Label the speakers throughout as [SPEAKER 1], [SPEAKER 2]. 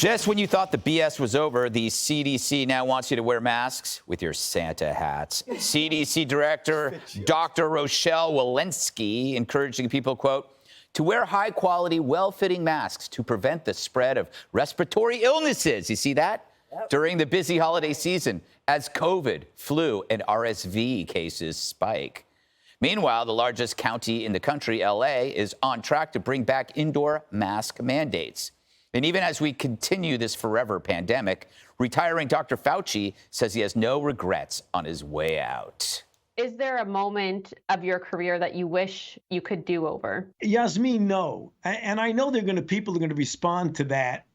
[SPEAKER 1] Just when you thought the BS was over, the CDC now wants you to wear masks with your Santa hats. CDC Director Dr. Rochelle Walensky encouraging people, quote, to wear high-quality, well-fitting masks to prevent the spread of respiratory illnesses. You see that? Yep. During the busy holiday season, as COVID, flu, and RSV cases spike. Meanwhile, the largest county in the country, LA, is on track to bring back indoor mask mandates. And even as we continue this forever pandemic, retiring Dr. Fauci says he has no regrets on his way out.
[SPEAKER 2] Is there a moment of your career that you wish you could do over?
[SPEAKER 3] Yasmin, no. And I know people are going to respond to that,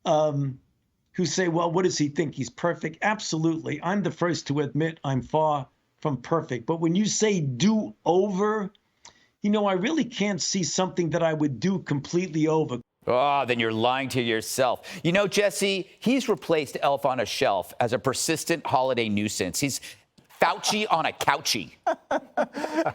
[SPEAKER 3] who say, well, what does he think? He's perfect. Absolutely. I'm the first to admit I'm far from perfect. But when you say do over, I really can't see something that I would do completely over.
[SPEAKER 1] Oh, then you're lying to yourself. Jesse, he's replaced Elf on a Shelf as a persistent holiday nuisance. He's Fauci on a couchie.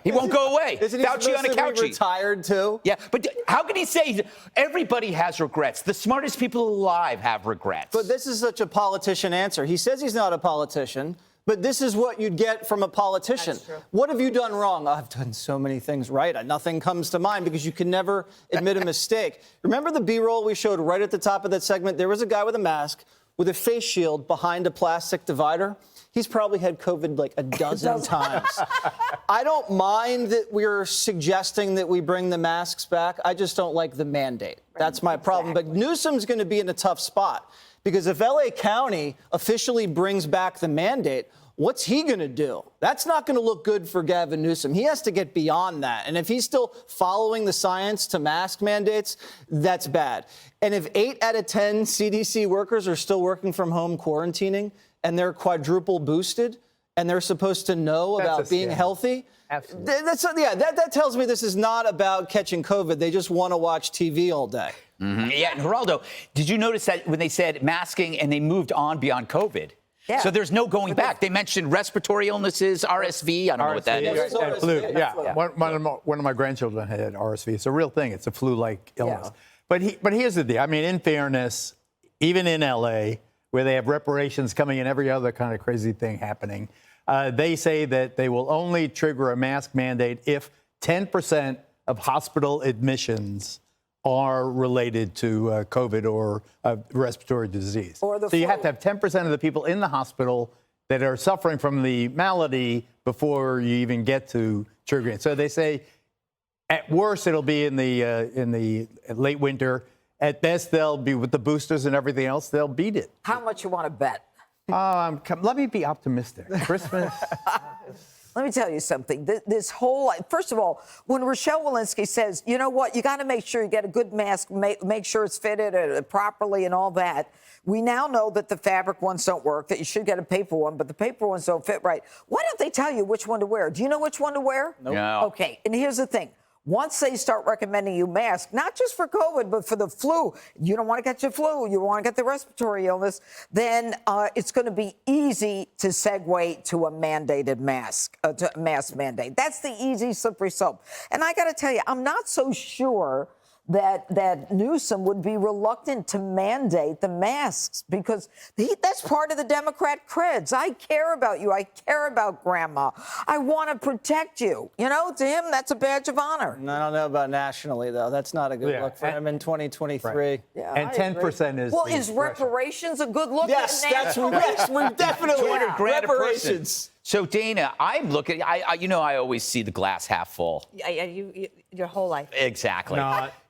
[SPEAKER 1] He won't go away.
[SPEAKER 4] Isn't he
[SPEAKER 1] Fauci on a couchie.
[SPEAKER 4] Retired too?
[SPEAKER 1] Yeah, but how can he say everybody has regrets? The smartest people alive have regrets.
[SPEAKER 4] But this is such a politician answer. He says he's not a politician, but this is what you'd get from a politician.
[SPEAKER 2] That's true. What
[SPEAKER 4] have you done wrong? I've done so many things right. Nothing comes to mind because you can never admit a mistake. Remember the B-roll we showed right at the top of that segment? There was a guy with a mask with a face shield behind a plastic divider. He's probably had COVID like a dozen times. I don't mind that we're suggesting that we bring the masks back. I just don't like the mandate. That's my problem. But Newsom's going to be in a tough spot because if LA County officially brings back the mandate, what's he going to do? That's not going to look good for Gavin Newsom. He has to get beyond that. And if he's still following the science to mask mandates, that's bad. And if 8 out of 10 CDC workers are still working from home quarantining, and they're quadruple boosted, and they're supposed to know about being healthy.
[SPEAKER 5] Absolutely.
[SPEAKER 4] That tells me this is not about catching COVID. They just want to watch TV all day.
[SPEAKER 1] Mm-hmm. Yeah, and Geraldo, did you notice that when they said masking and they moved on beyond COVID? Yeah. So there's no going back. They mentioned respiratory illnesses, RSV. I don't know what that is.
[SPEAKER 5] And flu. Yeah. One of my grandchildren had RSV. It's a real thing. It's a flu-like illness. Yeah. But here's the deal. I mean, in fairness, even in L.A., where they have reparations coming and every other kind of crazy thing happening, they say that they will only trigger a mask mandate if 10% of hospital admissions are related to COVID or respiratory disease.
[SPEAKER 6] Or the
[SPEAKER 5] so you have to have 10% of the people in the hospital that are suffering from the malady before you even get to triggering. So they say at worst it'll be in the late winter. At best, they'll be with the boosters and everything else. They'll beat it.
[SPEAKER 6] How much you want to bet?
[SPEAKER 5] Let me be optimistic. Christmas.
[SPEAKER 6] Let me tell you something. This whole, first of all, when Rochelle Walensky says, you know what, you got to make sure you get a good mask, make sure it's fitted properly and all that. We now know that the fabric ones don't work, that you should get a paper one, but the paper ones don't fit right. Why don't they tell you which one to wear? Do you know which one to wear?
[SPEAKER 1] Nope. No.
[SPEAKER 6] Okay, and here's the thing. Once they start recommending you masks, not just for COVID, but for the flu, you don't want to get your flu, you want to get the respiratory illness, then it's going to be easy to segue to a mandated mask, to a mask mandate. That's the easy, slippery slope. And I got to tell you, I'm not so sure that Newsom would be reluctant to mandate the masks because that's part of the Democrat creds. I care about you. I care about grandma. I want to protect you. To him, that's a badge of honor.
[SPEAKER 4] I don't know about nationally, though. That's not a good look for him in 2023.
[SPEAKER 5] Right. Yeah, and 10% is.
[SPEAKER 6] Well, is reparations a good look?
[SPEAKER 4] Yes, that's we're definitely reparations.
[SPEAKER 1] So, Dana, I'm looking, I always see the glass half full.
[SPEAKER 2] Yeah, you your whole life.
[SPEAKER 1] Exactly.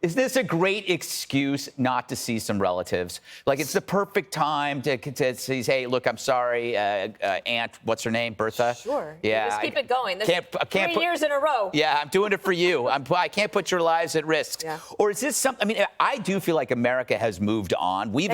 [SPEAKER 1] Is this a great excuse not to see some relatives? Like, it's the perfect time to say, hey, look, I'm sorry, Aunt, what's her name, Bertha?
[SPEAKER 2] Sure.
[SPEAKER 1] Yeah.
[SPEAKER 2] Just keep it going.
[SPEAKER 1] Can't
[SPEAKER 2] 3 years in a row.
[SPEAKER 1] Yeah, I'm doing it for you. I can't put your lives at risk.
[SPEAKER 2] Yeah.
[SPEAKER 1] Or is this something, I do feel like America has moved on. We've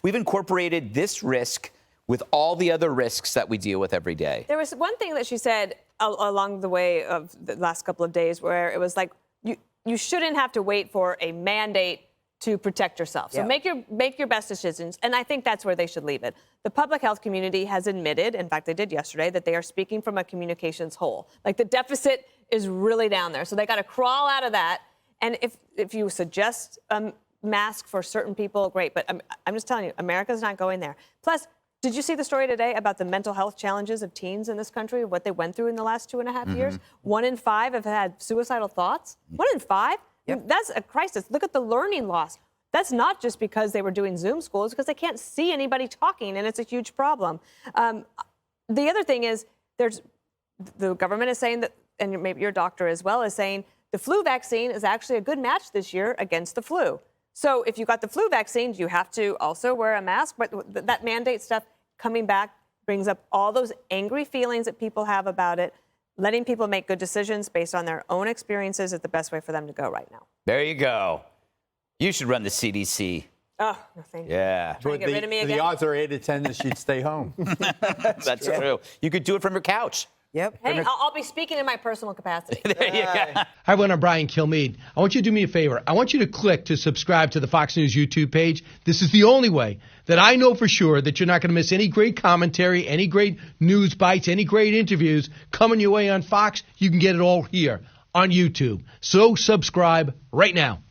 [SPEAKER 1] incorporated this risk with all the other risks that we deal with every day.
[SPEAKER 2] There was one thing that she said along the way of the last couple of days where it was like, you shouldn't have to wait for a mandate to protect yourself. So make your best decisions. And I think that's where they should leave it. The public health community has admitted, in fact, they did yesterday, that they are speaking from a communications hole. Like the deficit is really down there. So they got to crawl out of that. And if you suggest mask for certain people, great. But I'm just telling you, America's not going there. Plus, did you see the story today about the mental health challenges of teens in this country, what they went through in the last 2.5 years? 1 in 5 have had suicidal thoughts. 1 in 5? Yep. That's a crisis. Look at the learning loss. That's not just because they were doing Zoom school. It's because they can't see anybody talking, and it's a huge problem. The other thing is the government is saying that, and maybe your doctor as well is saying, the flu vaccine is actually a good match this year against the flu. So if you got the flu vaccine, you have to also wear a mask. But that mandate stuff coming back brings up all those angry feelings that people have about it. Letting people make good decisions based on their own experiences is the best way for them to go right now.
[SPEAKER 1] There you go. You should run the CDC.
[SPEAKER 2] Oh, no, thank you.
[SPEAKER 1] Yeah.
[SPEAKER 2] Trying to get rid of me again?
[SPEAKER 5] The odds are 8 to 10 that she'd stay home.
[SPEAKER 1] That's true. You could do it from your couch.
[SPEAKER 6] Yep.
[SPEAKER 2] Hey, I'll be speaking in my personal capacity.
[SPEAKER 1] There you go.
[SPEAKER 7] Hi, everyone. I'm Brian Kilmeade. I want you to do me a favor. I want you to click to subscribe to the Fox News YouTube page. This is the only way that I know for sure that you're not going to miss any great commentary, any great news bites, any great interviews coming your way on Fox. You can get it all here on YouTube. So subscribe right now.